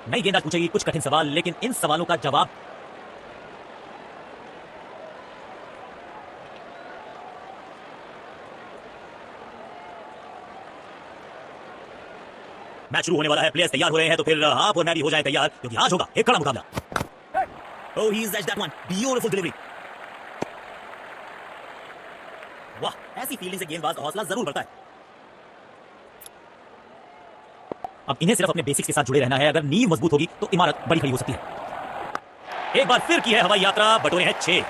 नई गेंद आज पूछेगी कुछ कठिन सवाल, लेकिन इन सवालों का जवाब मैच शुरू होने वाला है। प्लेयर्स तैयार हो रहे हैं, तो फिर आप और मैं भी हो जाए तैयार, क्योंकि आज होगा एक कड़ा मुकाबला। Oh, he's edged that one. Beautiful delivery. वाह, ऐसी फील्डिंग से गेंदबाज का हौसला जरूर बढ़ता है। अब इन्हें सिर्फ अपने बेसिक्स के साथ जुड़े रहना है। अगर नींव मजबूत होगी तो इमारत बड़ी खड़ी हो सकती है। एक बार फिर की है हवाई यात्रा, बटोरे हैं 6।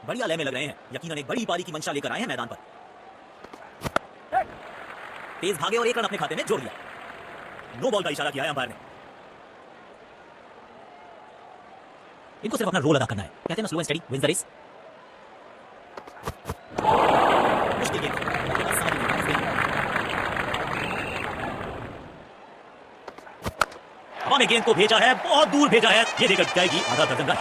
बढ़िया लय में लग रहे हैं, यकीनन एक बड़ी पारी की मंशा लेकर आए हैं मैदान पर। तेज भागे और एक रन अपने खाते में जोड़ दिया। नो बॉल का इशारा किया है अंपायर ने। इनको सिर्फ अपना रोल अदा करना है। कहते हैं ना, slow and steady wins the race. मुश्किल गेंद, हवा में गेंद को भेजा है, बहुत दूर भेजा है। ये देकर जाएगी आधा दर्जन रन।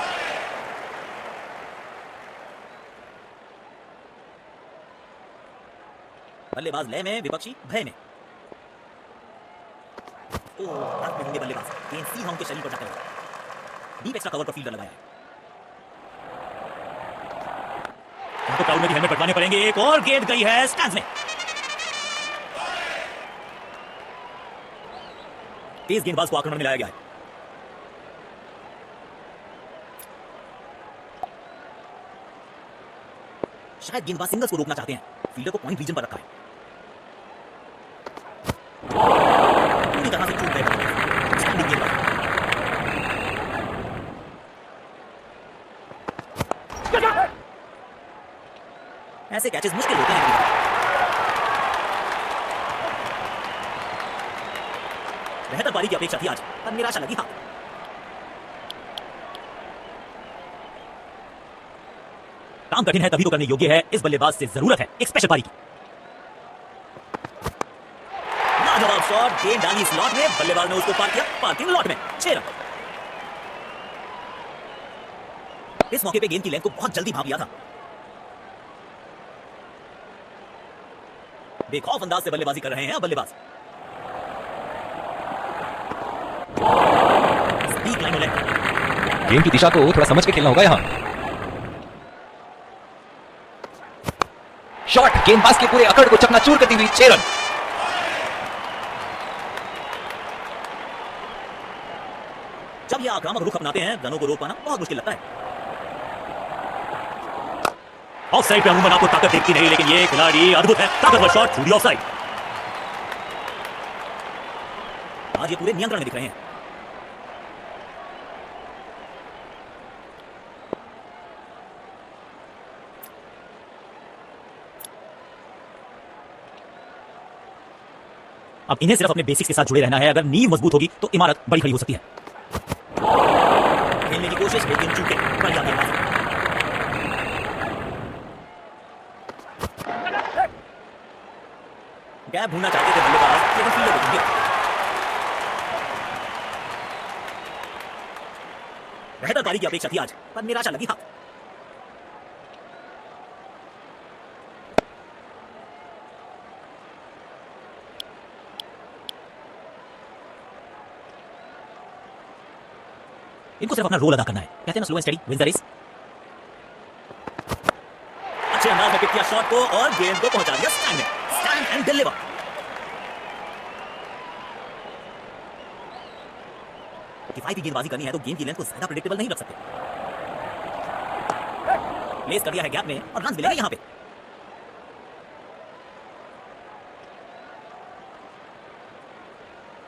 बल्लेबाज लय में, विपक्षी भय में। हाथ में होंगे बल्लेबाज, गेंद सीधा उनके शरीर पर जाकर डीप एक्स्ट्रा कवर पर फील्डर लगाया है। उनको क्राउड में भी हेलमेट पटवाने पड़ेंगे। एक और गेंद गई है स्टैंड्स में। तेज गेंदबाज को आक्रमण में लाया गया है। शायद गेंदबाज सिंगल्स को रोकना चाहते हैं। फील्डर को पॉइंट रीजन पर रखा है। पूरी तरह से चूक गए स्टैंडिंग गेंदबाज। ऐसे कैचेस मुश्किल होते हैं। बेहतर पारी की अपेक्षा थी आज, पर निराशा लगी। हाँ, काम कठिन है तभी तो करने योग्य है। इस बल्लेबाज से जरूरत है एक स्पेशल पारी की। लाजवाब शॉट, गेंद डाली स्लॉट में, बल्लेबाज ने उसको पार किया पार्किंग लॉट में। 6 रन। इस मौके पे गेंद की लेंथ को बहुत जल्दी भाप लिया था। बेखौफ अंदाज से बल्लेबाजी कर रहे हैं बल्लेबाज। स्पीड लाइन लेंथ, गेम की दिशा को थोड़ा समझ के खेलना होगा यहां। शॉट, गेंदबाज के पूरे अकड़ को चकनाचूर करती हुई 6 रन। जब ये आक्रामक रुख अपनाते हैं, रनों को रोक पाना बहुत मुश्किल लगता है। ऑफसाइड पे अमूमन आपको ताकत दिखती नहीं, लेकिन ये खिलाड़ी अद्भुत है। ताकतवर शॉट थ्रू द ऑफसाइड। आज ये पूरे नियंत्रण में दिख रहे हैं। अब इन्हें सिर्फ अपने बेसिक्स के साथ जुड़े रहना है। अगर नींव मजबूत होगी तो इमारत बड़ी खड़ी हो सकती है। खेलने की कोशिश, लेकिन चूके। बढ़िया गेंदबाजी। गैप ढूंढना चाहते थे बल्लेबाज, लेकिन फील्डर को ढूंढ दिया। बेहतर पारी की अपेक्षा थी आज, पर निराशा लगी। हाँ, इनको सिर्फ अपना रोल अदा करना है। कहते हैं ना, slow and steady wins the race. अच्छे अंदाज में पिक किया शॉट को और गेंद को पहुंचा दिया स्टैंड में। Stand and deliver. किफायती गेंदबाजी करनी है तो गेंद की लेंथ को ज्यादा प्रेडिक्टेबल नहीं रख सकते। प्लेस कर दिया है गैप में और रन मिलेगा यहां पे।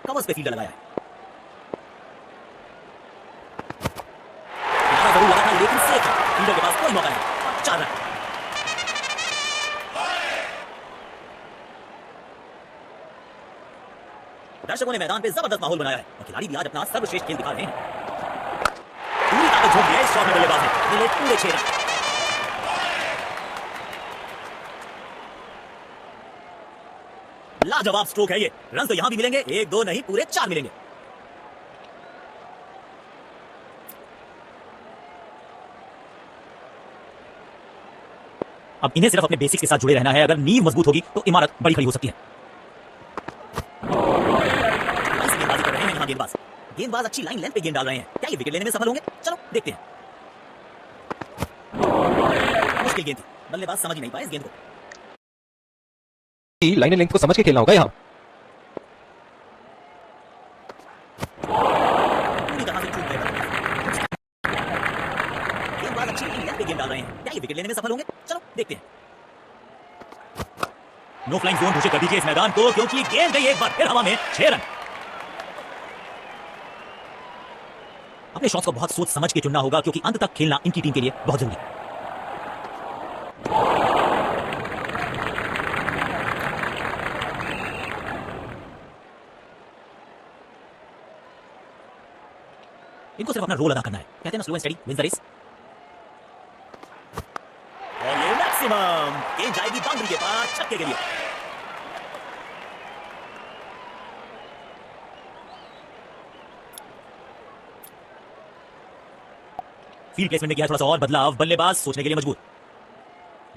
कवर्स पे फील्डर लगाया है। जरूर लगा था, लेकिन सेफ है। फील्डर के पास कोई मौका नहीं। 4 रन। दर्शकों ने मैदान पे जबरदस्त माहौल बनाया है और खिलाड़ी भी आज अपना सर्वश्रेष्ठ खेल दिखा रहे हैं। पूरी ताकत झोंक दिया इस शॉट में बल्लेबाज ने। मिले पूरे 6 रन। लाजवाब स्ट्रोक है ये। रन तो यहां भी मिलेंगे, 1-2 नहीं, पूरे 4 मिलेंगे। अब इन्हें सिर्फ अपने बेसिक्स के साथ जुड़े रहना है। अगर नींव मजबूत होगी तो इमारत बड़ी खड़ी हो सकती है। गेंदबाजी कर रहे हैं यहाँ गेंदबाज। गेंदबाज अच्छी लाइन लेंथ पे गेंद डाल रहे हैं। क्या ये विकेट लेने में सफल होंगे? चलो देखते हैं। मुश्किल गेंद थी, बल्लेबाज समझ ही नहीं पाए इस गेंद को। लाइन लेंथ को समझ के खेलना होगा यहाँ। पूरी तरह से चूक गए बल्लेबाज। गेंदबाज अच्छी लाइन लेंथ पे गेंद डाल रहे हैं। क्या ये विकेट लेने में सफल होंगे? चलो देखते हैं। नो फ्लाइंग जोन घोषित कर दीजिए इस मैदान को, क्योंकि गेंद गई एक बार फिर हवा में। 6 रन। अपने शॉट्स को बहुत सोच समझ के चुनना होगा, क्योंकि अंत तक खेलना इनकी टीम के लिए बहुत जरूरी है। इनको सिर्फ अपना रोल अदा करना है। कहते हैं ना, slow and steady wins the race. और ये मैक्सिमम गेंद जाएगी बाउंड्री के पार, छक्के के लिए। फील्ड प्लेसमेंट में किया थोड़ा सा और बदलाव। बल्लेबाज सोचने के लिए मजबूर।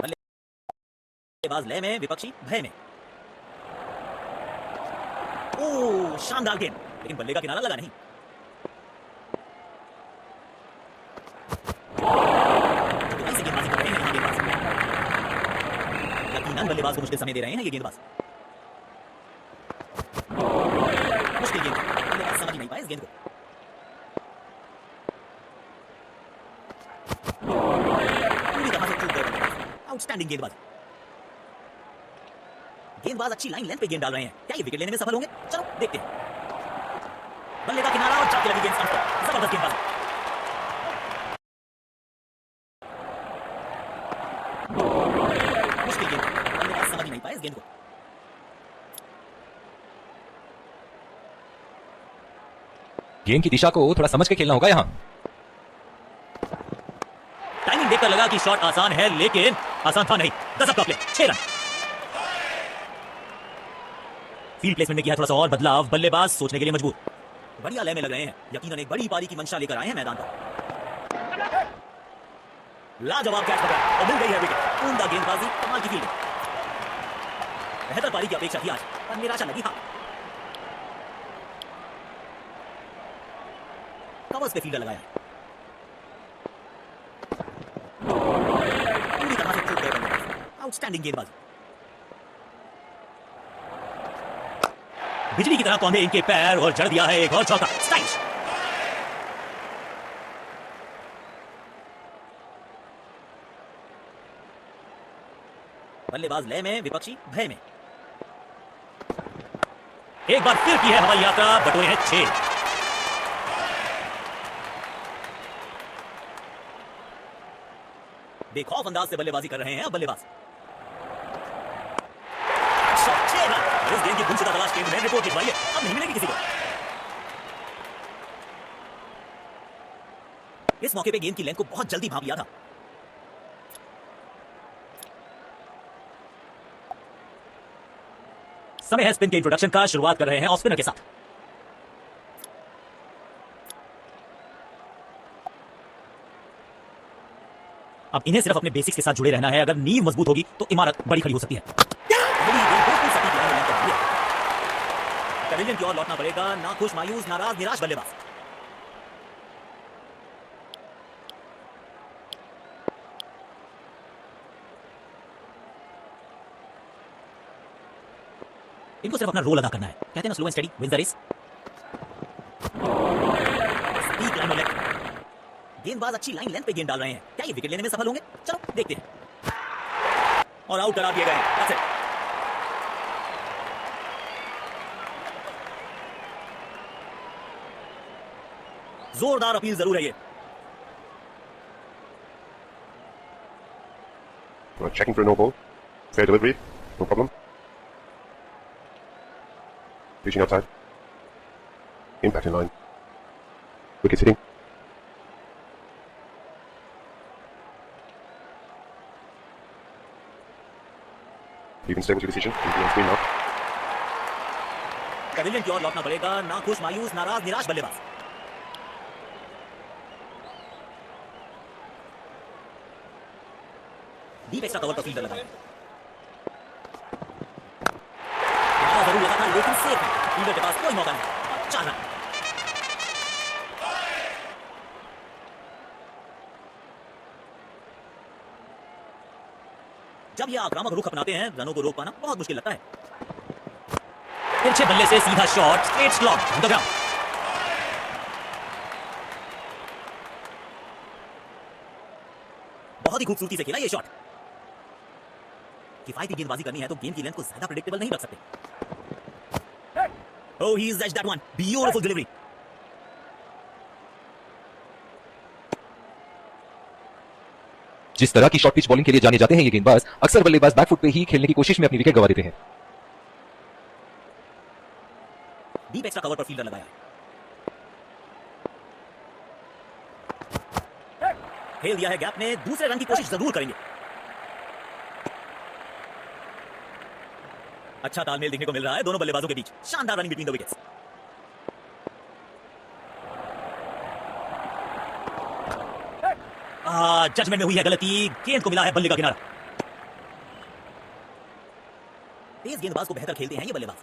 बल्लेबाज लय में, विपक्षी भय में। ओह, शानदार गेंद, लेकिन बल्ले का किनारा लगा नहीं। ऐसी गेंदबाजी कर रहे हैं यहाँ गेंदबाज। यकीनन बल्लेबाज को मुश्किल समय दे रहे हैं ये गेंदबाज। मुश्किल गेंद, बल्लेबाज समझ ही नहीं पाए इस गेंद को। पूरी तरह से चूक गए बल्लेबाज। आउटस्टैंडिंग गेंदबाज। गेंदबाज अच्छी लाइन लेंथ पे गेंद डाल रहे हैं। क्या ये विकेट लेने में सफल होंगे? चलो देखते हैं। बल्ले का किनारा और जाके लगी गेंद स्टंप पर। जबरदस्त गेंदबाजी। मुश्किल गेंद, बल्लेबाज समझ ही नहीं पाए इस गेंद को। गेंद की दिशा को थोड़ा समझ के खेलना होगा यहाँ। टाइमिंग देखकर लगा कि शॉट आसान है, लेकिन आसान था नहीं। गजब का प्ले। 6 रन। फील्ड प्लेसमेंट में किया थोड़ा सा और बदलाव। बल्लेबाज सोचने के लिए मजबूर। बढ़िया लय में लग रहे हैं। यकीनन एक बड़ी पारी की मंशा लेकर आए हैं मैदान पर। लाजवाब कैच पकड़ा और मिल गई है विकेट। उम्दा गेंदबाजी, कमाल की फील्डिंग। बेहतर पारी की अपेक्षा थी आज, पर निराशा लगी। हाँ, कवर्स पे फील्डर लगाया। पूरी तरह से चूक गए बल्लेबाज। आउटस्टैंडिंग गेंदबाजी। बिजली की तरह कौंधे इनके पैर और जड़ दिया है एक और चौका। स्टाइलिश। बल्लेबाज लय में, विपक्षी भय में। एक बार फिर की है हवाई यात्रा, बटोरे हैं 6। बेखौफ अंदाज से बल्लेबाजी कर रहे हैं अब बल्लेबाज। 6 रन। इस गेंद की गुमशुदा तलाश केंद्र में रिपोर्ट लिखवाइए, अब नहीं मिलेगी किसी को। इस मौके पे गेंद की लेंथ को बहुत जल्दी भांप लिया था। समय है स्पिन के इंट्रोडक्शन का। शुरुआत कर रहे हैं ऑफ स्पिनर के साथ। अब इन्हें सिर्फ अपने बेसिक्स के साथ जुड़े रहना है। अगर नींव मजबूत होगी तो इमारत बड़ी खड़ी हो सकती है। पेविलियन की ओर लौटना पड़ेगा। ना खुश, मायूस, नाराज, निराश बल्लेबाज। इनको सिर्फ अपना रोल अदा करना है। कहते हैं ना, slow and steady wins the race. Speed line और लेफ्ट। गेंदबाज अच्छी लाइन लेंथ पे गेंद डाल रहे हैं। क्या ये विकेट लेने में सफल होंगे? चलो देखते हैं। और आउट करा दिए गए। That's it. जोरदार अपील जरूर है ये। Checking for a no ball. Fair delivery. No problem. Reaching outside. Impact in line. Wicket hitting. You can stay with your decision. You'll be on screen now. Pavilion की ओर लौटना पड़ेगा। ना खुश, मायूस, नाराज, निराश बल्लेबाज। डीप एक्स्ट्रा कवर पर फील्डर लगाया। यहाँ जरूर लगा था लेकिन सेफ है। फील्डर के पास कोई मौका नहीं। 4 रन। जब ये आक्रामक रुख अपनाते हैं रनों को रोक पाना बहुत मुश्किल लगता है। तिरछे बल्ले से सीधा shot, straight slog on the ground. बहुत ही खूबसूरती से खेला ये शॉट। किफायती गेंदबाजी करनी है तो गेंद की लेंथ को ज्यादा प्रेडिक्टेबल नहीं रख सकते। Oh, he's edged that one. Beautiful delivery. जिस तरह की शॉर्ट पिच बॉलिंग के लिए जाने जाते हैं ये गेंदबाज अक्सर बल्लेबाज बैकफुट पे ही खेलने की कोशिश में अपनी विकेट गंवा देते हैं। डीप एक्स्ट्रा कवर पर फील्डर लगाया है। खेल दिया है गैप में, दूसरे रन की कोशिश जरूर करेंगे। अच्छा तालमेल देखने को मिल रहा है दोनों बल्लेबाजों के बीच। शानदार running between the wickets. Judgement में हुई है गलती, गेंद को मिला है बल्ले का किनारा। तेज गेंदबाज को बेहतर खेलते हैं ये बल्लेबाज।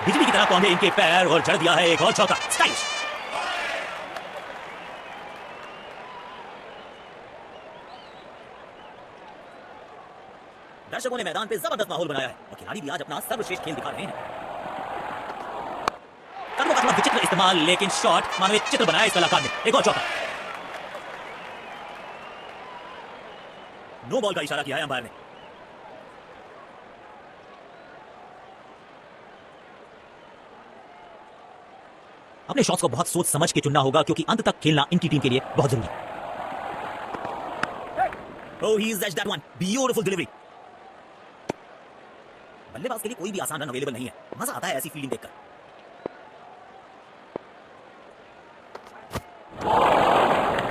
बिजली की तरह पहुंचे इनके पैर और जड़ दिया है एक और चौका। स्टाइलिश। दर्शकों ने मैदान पे जबरदस्त माहौल बनाया है और खिलाड़ी भी आज अपना सर्वश्रेष्ठ खेल दिखा रहे हैं। कर्मों विचित्र इस्तेमाल, लेकिन शॉट मानो एक चित्र बनाया इस कलाकार ने। एक और चौका। नो बॉल का इशारा किया है अंपायर ने। अपने शॉट्स को बहुत सोच समझ के चुनना होगा क्योंकि अंत तक खेलना इनकी टीम के लिए बहुत जरूरी है। Oh, he's edged that one. Beautiful delivery. बल्लेबाज के लिए कोई भी आसान रन अवेलेबल नहीं है। मजा आता है ऐसी फील्डिंग देखकर।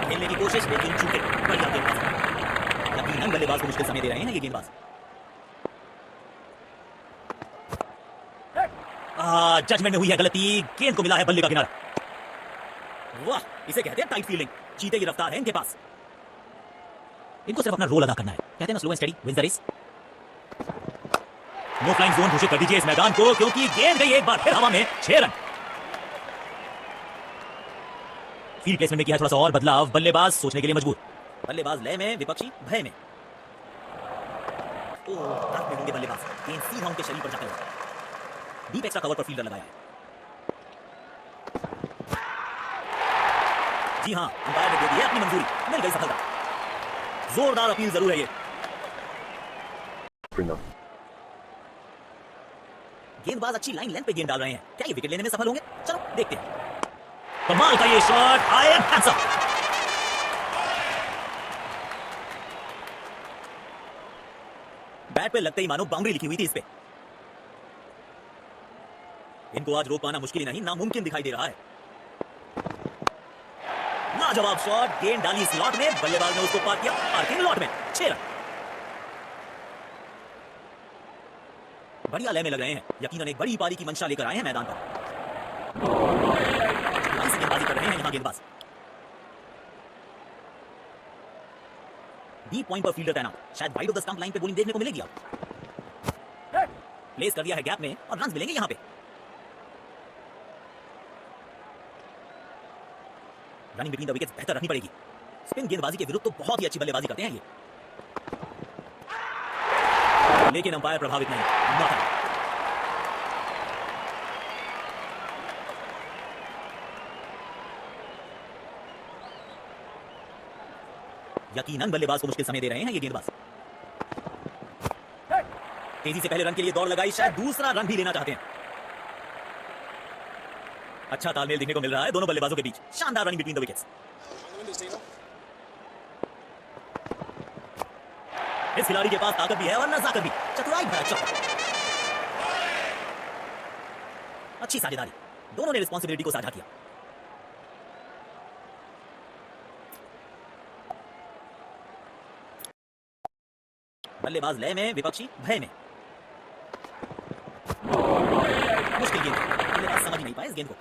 खेलने की कोशिश लेकिन चूके। बढ़िया गेंदबाज। यकीनन बल्लेबाज को मुश्किल समय दे रहे हैं ये गेंदबाज। जजमेंट में हुई है गलती, गेंद को मिला है बल्ले का किनारा। वाह, इसे कहते हैं टाइट फील्डिंग। चीते की रफ्तार है इनके पास। इनको सिर्फ अपना रोल अदा करना है। कहते हैं ना slow and steady wins the race. No flying zone घोषित कर दीजिए इस मैदान को क्योंकि गेंद गई एक बार फिर हवा में। 6 रन। फील्ड प्लेसमेंट में किया थोड़ा सा और बदलाव, बल्लेबाज सोचने के लिए मजबूर। बल्लेबाज लय में, विपक्षी भय में। रख में होंगे बल्लेबाज। गेंद सीधा उनके शरीर पर जाकर लगा। डीप एक्स्ट्रा कवर पर फील्डर लगाया है। जी हां, अंपायर ने दे दी है अपनी मंजूरी। मिल गई सफलता। जोरदार अपील जरूर है ये। 3 now. गेंदबाज अच्छी लाइन लेंथ पे गेंद डाल रहे हैं। क्या ये विकेट लेने में सफल होंगे? चलो देखते हैं। कमाल का ये shot. I am hands up. Bat पे लगते ही मानो बाउंड्री लिखी हुई थी इस पे। इनको आज रोक पाना मुश्किल ही नहीं नामुमकिन दिखाई दे रहा है। लाजवाब शॉट, गेंद डाली स्लॉट में, बल्लेबाज ने उसको पार किया पार्किंग लॉट में। 6 रन। बढ़िया लय में लग रहे हैं। यकीनन एक बड़ी पारी की मंशा लेकर आए हैं मैदान पर। गेंदबाजी कर रहे हैं यहां गेंदबाज। डीप पॉइंट पर फील्डर तैनात। शायद wide of the stump line पे बॉलिंग देखने को मिलेगी अब। प्लेस कर दिया है गैप में और रन मिलेंगे यहां पे। रनिंग बिटवीन द विकेट्स बेहतर रखनी पड़ेगी। स्पिन गेंदबाजी के विरुद्ध तो बहुत ही अच्छी बल्लेबाजी करते हैं ये, लेकिन अंपायर प्रभावित नहीं। Not out. यकीनन बल्लेबाज को मुश्किल समय दे रहे हैं ये गेंदबाज। तेजी से पहले रन के लिए दौड़ लगाई, शायद दूसरा रन भी लेना चाहते हैं। अच्छा तालमेल देखने को मिल रहा है दोनों बल्लेबाजों के बीच। शानदार रनिंग बिटवीन द विकेट्स। इस खिलाड़ी के पास ताकत भी है और नजाकत भी। चतुराई भरा चौका। अच्छी साझेदारी, दोनों ने रिस्पॉन्सिबिलिटी को साझा किया। बल्लेबाज लय में, विपक्षी भय में। मुश्किल गेंद, बल्लेबाज समझ नहीं पाए इस गेंद को।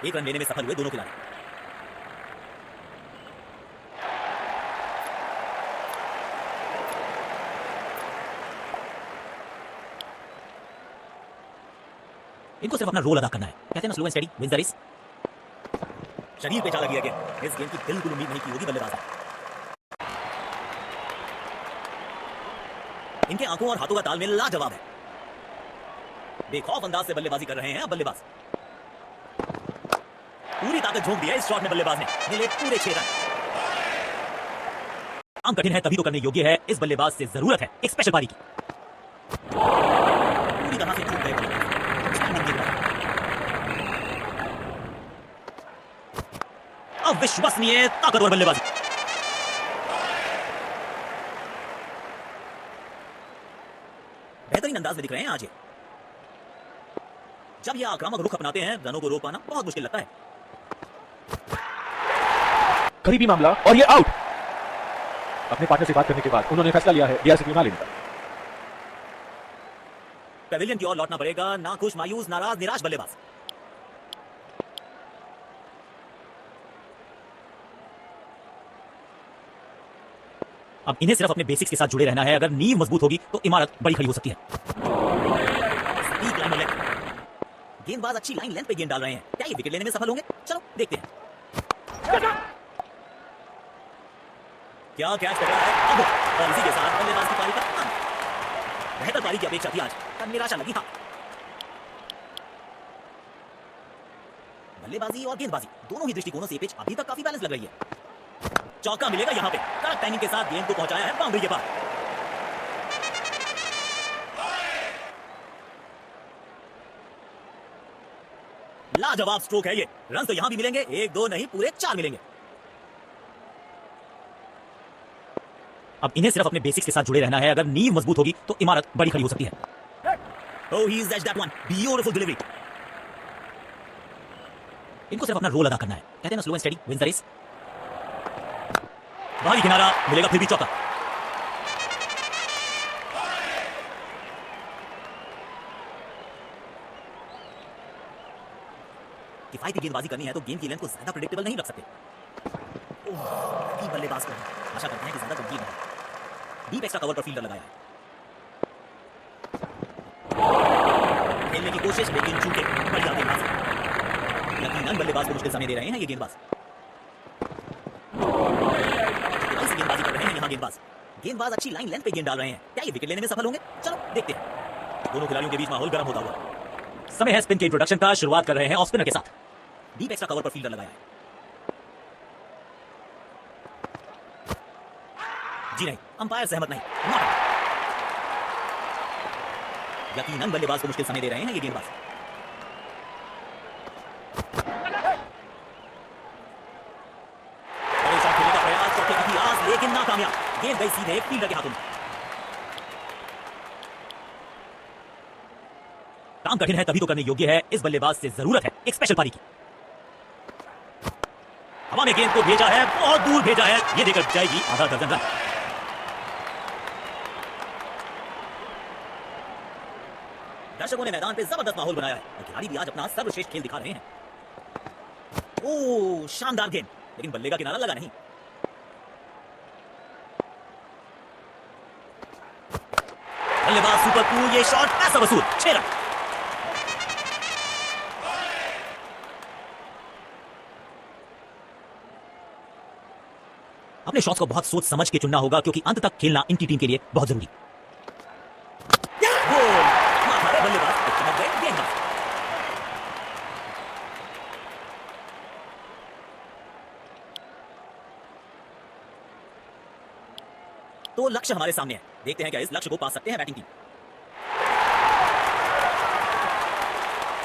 एक रन लेने में सफल हुए दोनों खिलाड़ी। इनको सिर्फ अपना रोल अदा करना है। कहते हैं ना, slow and steady wins the race. शरीर पे चाला गया गेंद। इस गेंद की बिल्कुल उम्मीद नहीं की होगी बल्लेबाज ने। इनके आंखों और हाथों का तालमेल लाजवाब है। बेखौफ अंदाज से बल्लेबाजी कर रहे हैं अब बल्लेबाज। पूरी ताकत झोंक दी है इस शॉट में बल्लेबाज ने। मिले पूरे 6 रन। काम कठिन है तभी तो करने योग्य है। इस बल्लेबाज से जरूरत है एक स्पेशल पारी की। पूरी तरह से चूक गए बल्लेबाज। अविश्वसनीय ताकतवर बल्लेबाजी। बेहतरीन अंदाज में दिख रहे हैं आज ये। जब ये आक्रामक रुख अपनाते हैं, रनों को रोक पाना बहुत मुश्किल लगता है। करीबी मामला और ये आउट। अपने पार्टनर से बात करने के बाद उन्होंने फैसला लिया है डीआरसी ना लेने का। पेविलियन की ओर लौटना पड़ेगा। नाखुश, मायूस, नाराज, निराश बल्लेबाज। अब इन्हें सिर्फ अपने बेसिक्स के साथ जुड़े रहना है। अगर नींव मजबूत होगी तो इमारत बड़ी खड़ी हो सकती है। स्टीक लाइन लेंथ। गेंदबाज अच्छी लाइन लेंथ पे गेंद डाल रहे हैं। क्या ये विकेट लेने में सफल होंगे? चलो देखते हैं। क्या कैच कर रहा है अब, और इसी के साथ बल्लेबाज की पारी का अंत। बेहतर पारी की अपेक्षा थी आज, पर निराशा लगी। हाँ, बल्लेबाजी और गेंदबाजी दोनों ही दृष्टिकोणों से पिच अभी तक काफी बैलेंस लग रही है। चौका मिलेगा यहां पे। करेक्ट टाइमिंग के साथ गेंद को पहुंचाया है बाउंड्री के पार। लाजवाब स्ट्रोक है ये। रन तो यहां भी मिलेंगे, 1-2 नहीं पूरे 4 मिलेंगे। अब इन्हें सिर्फ अपने बेसिक्स के साथ जुड़े रहना है। अगर नींव मजबूत होगी तो इमारत बड़ी खड़ी हो सकती है। Oh, he's edged that one. Beautiful delivery. इनको सिर्फ अपना रोल अदा करना है। कहते हैं ना, slow and steady wins the race. बाहरी किनारा मिलेगा, फिर भी चौका। किफायती गेंदबाजी करनी है तो गेंद की लेंथ को ज्यादा प्रेडिक्टेबल नहीं रख सकते। बल्लेबाज को आशा करते हैं कि ज्यादा गंभीर है। डीप एक्स्ट्रा कवर पर फील्डर लगाया है। खेलने की कोशिश लेकिन चूके। बढ़िया गेंदबाज। यकीनन बल्लेबाज को मुश्किल समय दे रहे हैं ये गेंदबाज। गेंदबाजी कर रहे हैं यहां गेंदबाज। गेंदबाज अच्छी लाइन लेंथ पे गेंद डाल रहे हैं। क्या ये विकेट लेने में सफल होंगे? चलो देखते हैं। दोनों खिलाड़ियों के बीच माहौल गर्म होता हुआ। समय है स्पिन के इंट्रोडक्शन का। शुरुआत कर रहे हैं ऑफ स्पिनर के साथ। डीप एक्स्ट्रा कवर पर फील्डर लगाया है। जी नहीं, अंपायर सहमत नहीं। Not out. यकीनन बल्लेबाज को मुश्किल समय दे रहे हैं ये गेंदबाज। बड़े शॉट खेलने का प्रयास, चौके की आस, लेकिन नाकामयाब। गेंद गई सीधे फील्डर के हाथों में। काम कठिन है तभी तो करने योग्य है। इस बल्लेबाज से जरूरत है एक स्पेशल पारी की। हवा में गेंद को भेजा है, बहुत दूर भेजा है। ये देकर जाएगी आधा दर्जन रन। दर्शकों ने मैदान पे जबरदस्त माहौल बनाया है और खिलाड़ी भी आज अपना सर्वश्रेष्ठ खेल दिखा रहे हैं। ओह, शानदार गेंद, लेकिन बल्ले का किनारा लगा नहीं। बल्लेबाज सुपर कूल। ये शॉट पैसा वसूल। 6 रन। अपने शॉट्स को बहुत सोच समझ के चुनना होगा क्योंकि अंत तक खेलना इनकी टीम के लिए बहुत जरूरी। बल्लेबाज चमक गए गेंदबाज। तो लक्ष्य हमारे सामने है। देखते हैं क्या इस लक्ष्य को पा सकते हैं बैटिंग टीम।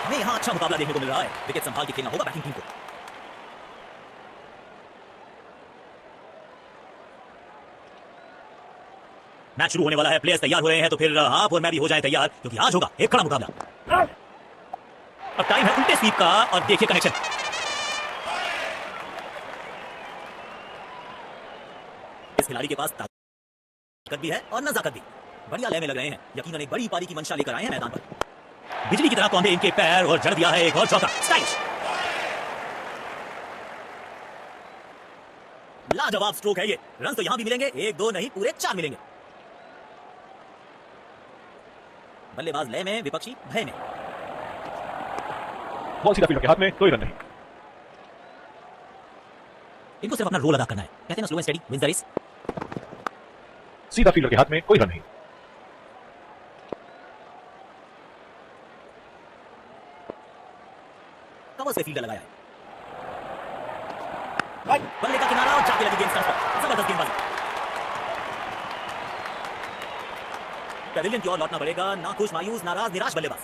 हमें यहां अच्छा मुकाबला देखने को मिल रहा है। विकेट संभाल के खेलना होगा बैटिंग टीम को। मैच शुरू होने वाला है। प्लेयर्स तैयार हो रहे हैं तो फिर आप और मैं भी हो जाएं तैयार, क्योंकि आज होगा एक कड़ा मुकाबला। अब टाइम है उल्टे स्वीप का और देखिए कनेक्शन। इस खिलाड़ी के पास ताकत भी है और नजाकत भी। बढ़िया लय में लग रहे हैं। यकीनन एक बड़ी पारी की मंशा लेकर आए हैं मैदान पर। बिजली की तरह कौंधे इनके पैर और जड़ दिया है एक और चौका। स्टाइलिश। लाजवाब स्ट्रोक है ये। रन तो यहां भी मिलेंगे, एक दो नहीं पूरे 4 मिलेंगे। बल्लेबाज लय में, विपक्षी भय में। बॉल सीधा फील्डर के हाथ में, कोई रन नहीं। इनको सिर्फ अपना रोल अदा करना है, कहते हैं ना slow and steady wins the race. सीधा फील्डर के हाथ में, कोई रन नहीं। कवर से फील्डर लगाया है। बल्ले का किनारा और जाके लगी गेंद स्टंप पर। जबरदस्त गेंदबाजी। पेविलियन की ओर लौटना पड़ेगा, नाखुश, मायूस, नाराज, निराश बल्लेबाज।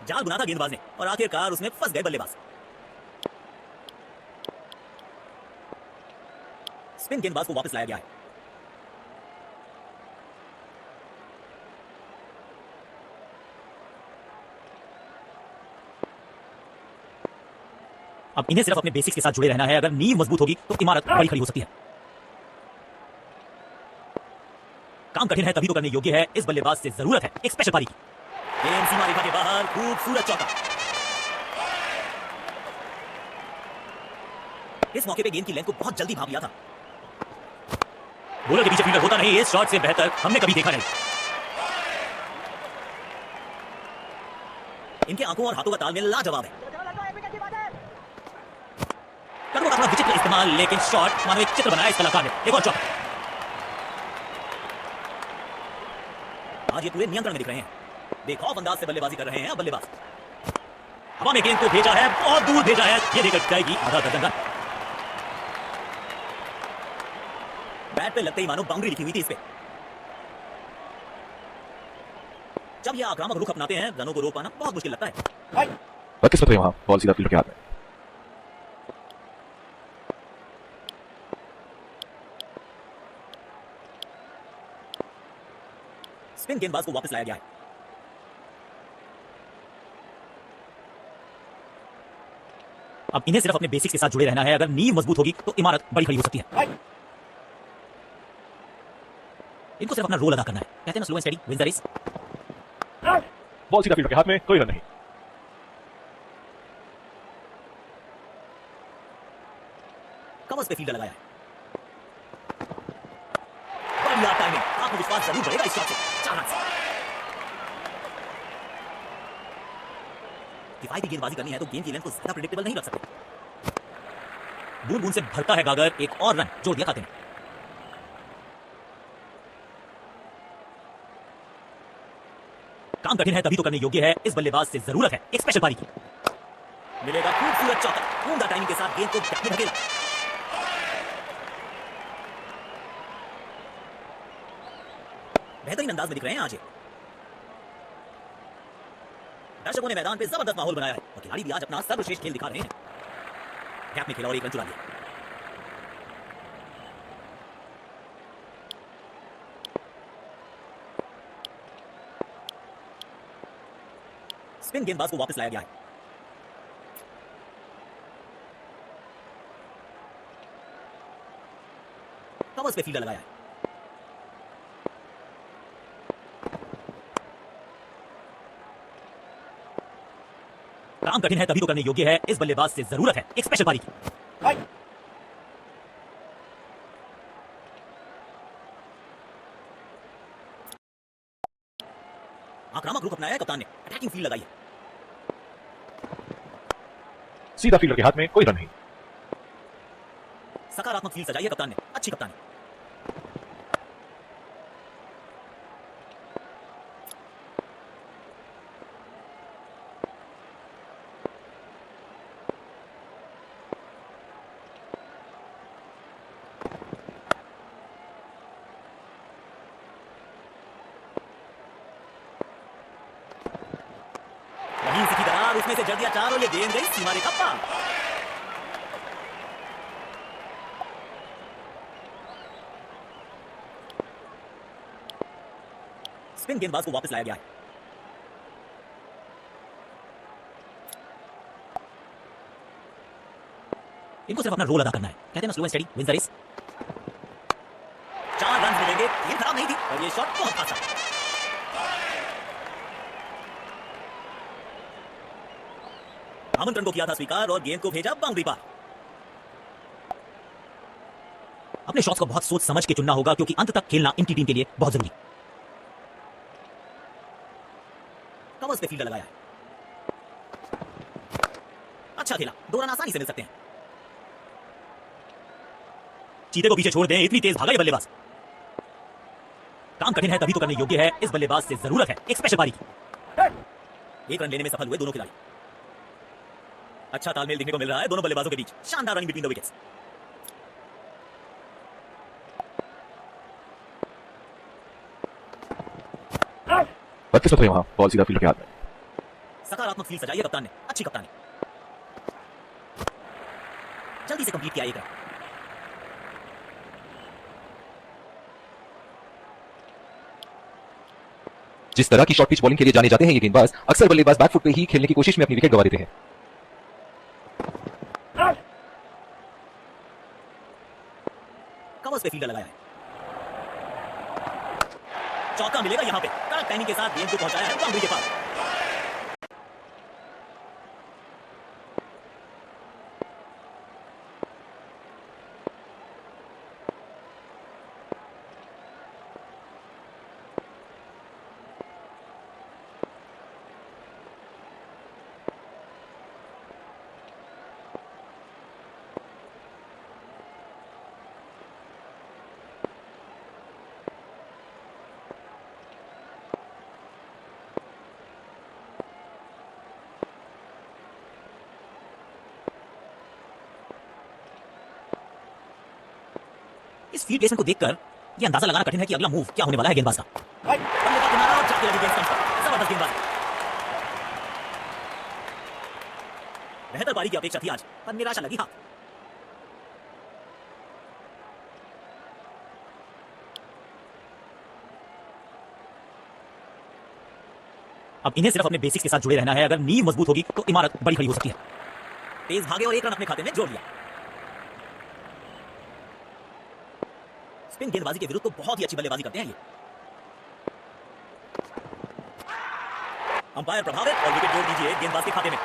जाल बुना था गेंदबाज ने और आखिरकार उसमें फंस गए बल्लेबाज। स्पिन गेंदबाज को वापस लाया गया है। अब इन्हें सिर्फ अपने बेसिक्स के साथ जुड़े रहना है। अगर नींव मजबूत होगी तो इमारत बड़ी खड़ी हो सकती है। काम कठिन है तभी तो करने योग्य है। इस बल्लेबाज से जरूरत है एक स्पेशल पारी की। गेंद सीमा रेखा के बाहर, खूबसूरत चौका। इस मौके पे गेंद की लेंथ को बहुत जल्दी भाप लिया था। बॉलर के पीछे फील्डर होता नहीं, इस शॉट से बेहतर हमने कभी देखा नहीं। इनके आंखों और हाथों का तालमेल लाजवाब है। कदमों का थोड़ा विचित्र इस्तेमाल, लेकिन शॉट मानो एक चित्र बनाया इस कलाकार ने। एक और चौका। आज ये पूरे नियंत्रण में दिख रहे हैं, बेखौफ अंदाज से बल्लेबाजी कर रहे हैं। अब बल्लेबाज हवा में गेंद को भेजा है, बहुत दूर भेजा है। ये देकर जाएगी आधा दर्जन रन। बैट पे लगते ही मानो बाउंड्री लिखी हुई थी इस पे। जब ये आक्रामक रुख अपनाते हैं, रनों को रोक पाना बहुत मुश्किल लगता है। 32 रन वहां, बॉल सीधा फील्डर के हाथ में। स्पिन गेंदबाज को वापस लाया गया है। अब इन्हें सिर्फ अपने बेसिक्स के साथ जुड़े रहना है। अगर नींव मजबूत होगी तो इमारत बड़ी खड़ी हो सकती है। इनको सिर्फ अपना रोल अदा करना है, कहते हैं ना slow and steady wins the race. Ball सीधा फील्डर के हाथ में, कोई रन नहीं। कवर्स पे फील्डर लगाया है। बढ़िया टाइमिंग, आत्मविश्वास जरूर बढ़ेगा इस शॉट से। 4 रन। किफायती गेंदबाजी करनी है तो गेंद की लेंथ को ज्यादा प्रेडिक्टेबल नहीं रख सकते। बूंद बूंद से भरता है गागर, एक और रन जोड़ दिया खाते में। काम कठिन है तभी तो करने योग्य है। इस बल्लेबाज से जरूरत है एक स्पेशल पारी की। मिलेगा खूबसूरत चौका। उम्दा टाइमिंग के साथ गेंद को गैप में धकेला। बेहतरीन अंदाज में दिख रहे हैं आज ये। दर्शकों ने मैदान पे जबरदस्त माहौल बनाया है और खिलाड़ी भी आज अपना सर्वश्रेष्ठ खेल दिखा रहे हैं। गैप में खेला और एक रन चुरा लिया। स्पिन गेंदबाज को वापस लाया गया है। कवर्स पे फील्डर लगाया है। काम कठिन है तभी तो करने योग्य है। इस बल्लेबाज से जरूरत है एक स्पेशल पारी की। आक्रामक रुख अपनाया है कप्तान ने, अटैकिंग फील्ड लगाई है। सीधा फील्डर के हाथ में, कोई रन नहीं। सकारात्मक फील्ड सजाई है कप्तान ने, अच्छी कप्तानी। वहीं से की दरार, उसमें से जड़ दिया 4 और ये गेंद गई सीमा रेखा पार। स्पिन गेंदबाज को वापस लाया गया है। इनको सिर्फ अपना रोल अदा करना है, कहते हैं ना slow and steady wins the race. 4 run मिलेंगे। गेंद खराब नहीं थी और ये शॉट बहुत खासा। आमंत्रण को किया था स्वीकार और गेंद को भेजा बाउंड्री पार। अपने शॉट्स को बहुत सोच समझ के चुनना होगा क्योंकि अंत तक खेलना इनकी टीम के लिए बहुत जरूरी। कवर्स पे फील्डर लगाया है। अच्छा खेला, 2 रन आसानी से मिल सकते हैं। चीते को पीछे छोड़ दें, इतनी तेज भागा ये बल्लेबाज। काम कठिन है तभी तो करने योग्य है। इस बल्लेबाज से जरूरत है एक स्पेशल पारी की। 1 रन लेने में सफल हुए दोनों खिलाड़ी। अच्छा तालमेल देखने को मिल रहा है दोनों बल्लेबाजों के बीच। शानदार रनिंग बिटवीन द विकेट्स। बत्तीस तो वहां बॉल सीधा फील्डर के हाथ में। सकारात्मक फील्ड सजाई है कप्तान ने। अच्छी कप्तानी, जल्दी से कंप्लीट किया 1 रन। जिस तरह की शॉर्ट पिच बॉलिंग के लिए जाने जाते हैं ये गेंदबाज अक्सर बल्लेबाज बैक फुट पे ही खेलने की कोशिश में अपनी विकेट गंवा देते हैं। कवर्स पे फील्डर लगाया है। चौका मिलेगा यहां पे। करेक्ट टाइमिंग के साथ गेंद को पहुंचाया है बाउंड्री के पास। इस फील्ड प्लेसमेंट को देखकर यह अंदाजा लगाना कठिन है कि अगला मूव क्या होने वाला है गेंदबाज का। बल्ले का किनारा और जाके लगी गेंद स्टंप पर। जबरदस्त गेंदबाज। बेहतर पारी की अपेक्षा थी आज, पर निराशा लगी हाथ। अब इन्हें सिर्फ अपने बेसिक्स के साथ जुड़े रहना है। अगर नींव मजबूत होगी तो इमारत बड़ी खड़ी हो सकती है। तेज भागे और 1 रन अपने खाते में जोड़ लिया। स्पिन गेंदबाजी के विरुद्ध तो बहुत ही अच्छी बल्लेबाजी करते हैं ये। अंपायर प्रभावित और विकेट जोड़ दीजिए गेंदबाज के खाते में।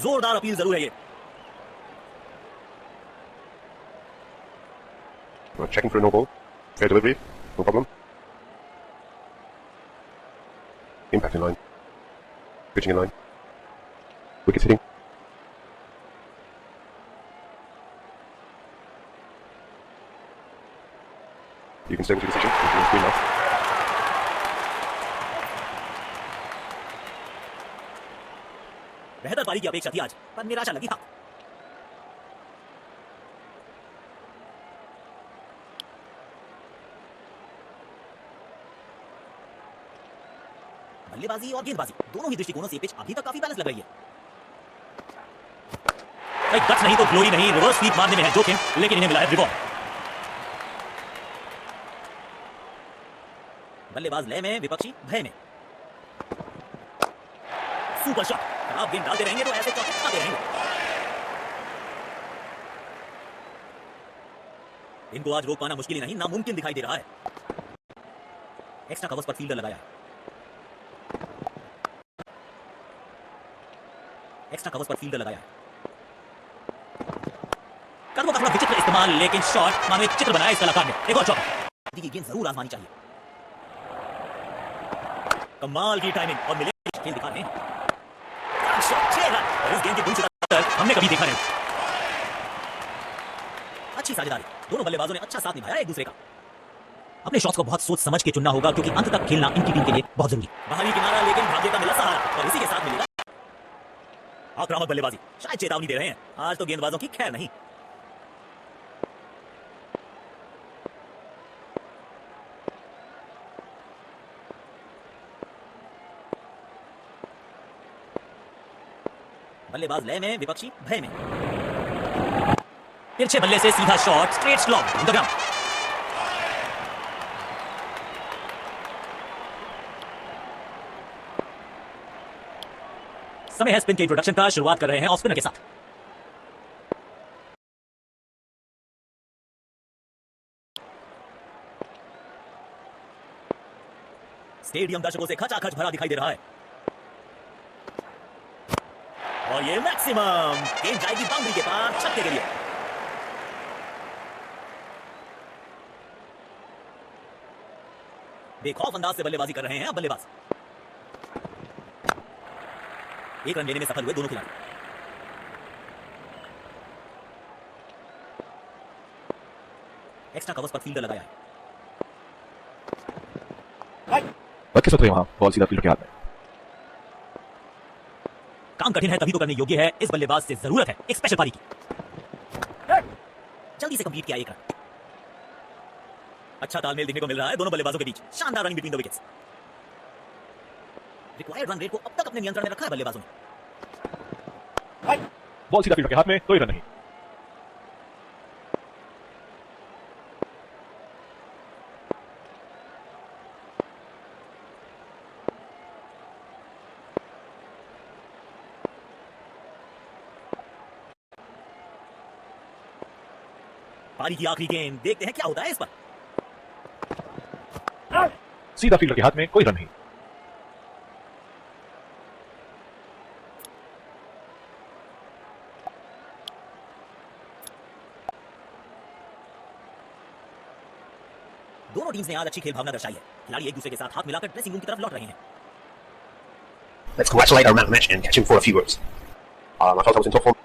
जोरदार अपील जरूर है ये। Checking for a no ball. Fair delivery. No problem. Impact in line. Pitching in line. Wickets hitting. You can stay with your decision. It's green now. बेहतर पारी की अपेक्षा थी आज, पर निराशा लगी हाथ। बल्लेबाजी और गेंदबाजी दोनों ही दृष्टिकोणों से पिच अभी तक काफी बैलेंस लग रही है। भाई गट्स नहीं तो ग्लोरी नहीं, रिवर्स स्वीप मारने में है जोखिम, लेकिन इन्हें मिला है रिवॉर्ड। बल्लेबाज लय में, विपक्षी भय में। Super shot. आप गेंद डालते रहेंगे तो ऐसे चौके खाते रहेंगे। इनको आज रोक पाना मुश्किल ही नहीं, नामुमकिन दिखाई दे रहा है। एक्स्ट्रा कवर्स पर फील्डर लगाया। एक्स्ट्रा कवर्स पर फील्डर लगाया। कदमों का थोड़ा विचित्र इस्तेमाल, लेकिन शॉट मानो एक चित्र बनाया इस कलाकार ने। एक और चौका। देखिए गेंद जरूर आजमानी चाहिए। कमाल की टाइमिंग और मिले खेल दिखा रहे हैं। Shot 6 run. इस गेंद की बुरी शुरुआत हमने कभी देखा नहीं। अच्छी साझेदारी, दोनों बल्लेबाजों ने अच्छा साथ निभाया एक दूसरे का। अपने शॉट्स को बहुत सोच समझ के चुनना होगा क्योंकि अंत तक खेलना इनकी टीम के लिए बहुत जरूरी। बाहरी किनारा, लेकिन भाग्य का मिला सहारा और इसी के साथ मिलेगा आक्रामक बल्लेबाजी। शायद चेतावनी दे रहे हैं, आज तो गेंदबाजों की खैर नहीं। बल्लेबाज लय में, विपक्षी भय में। तिरछे बल्ले से सीधा shot, straight slope in the ground. समय है स्पिन के इंट्रोडक्शन का। शुरुआत कर रहे हैं ऑफ स्पिनर के साथ। स्टेडियम दर्शकों से खचाखच भरा दिखाई दे रहा है और ये मैक्सिमम गेंद जाएगी बाउंड्री के पार छक्के के लिए। बेखौफ अंदाज से बल्लेबाजी कर रहे हैं अब बल्लेबाज। एक रन लेने में सफल हुए दोनों खिलाड़ी। एक्स्ट्रा कवर्स पर फील्डर लगाया है। बस किस वहाँ बॉल सीधा फील्डर के हाथ में। काम कठिन है तभी तो करने योग्य है। इस बल्लेबाज से जरूरत है एक स्पेशल पारी की। जल्दी से कंप्लीट किया एक रन। अच्छा तालमेल देखने को मिल रहा है दोनों बल्लेबाजों के बीच। शानदार running between the wickets. Required run rate को अब तक अपने नियंत्रण में रखा है बल्लेबाजों ने। बॉल सीधा फील्डर के हाथ में, कोई रन नहीं। पारी की आखिरी गेंद, देखते हैं क्या होता है इस पर। सीधा फील्डर के हाथ में, कोई रन नहीं। दोनों टीम्स ने आज अच्छी खेल भावना दर्शाई है। खिलाड़ी एक दूसरे के साथ हाथ मिलाकर ड्रेसिंग रूम की तरफ लौट रहे हैं। Let's congratulate our man of the match and catch him for a few words. I thought I was in top form.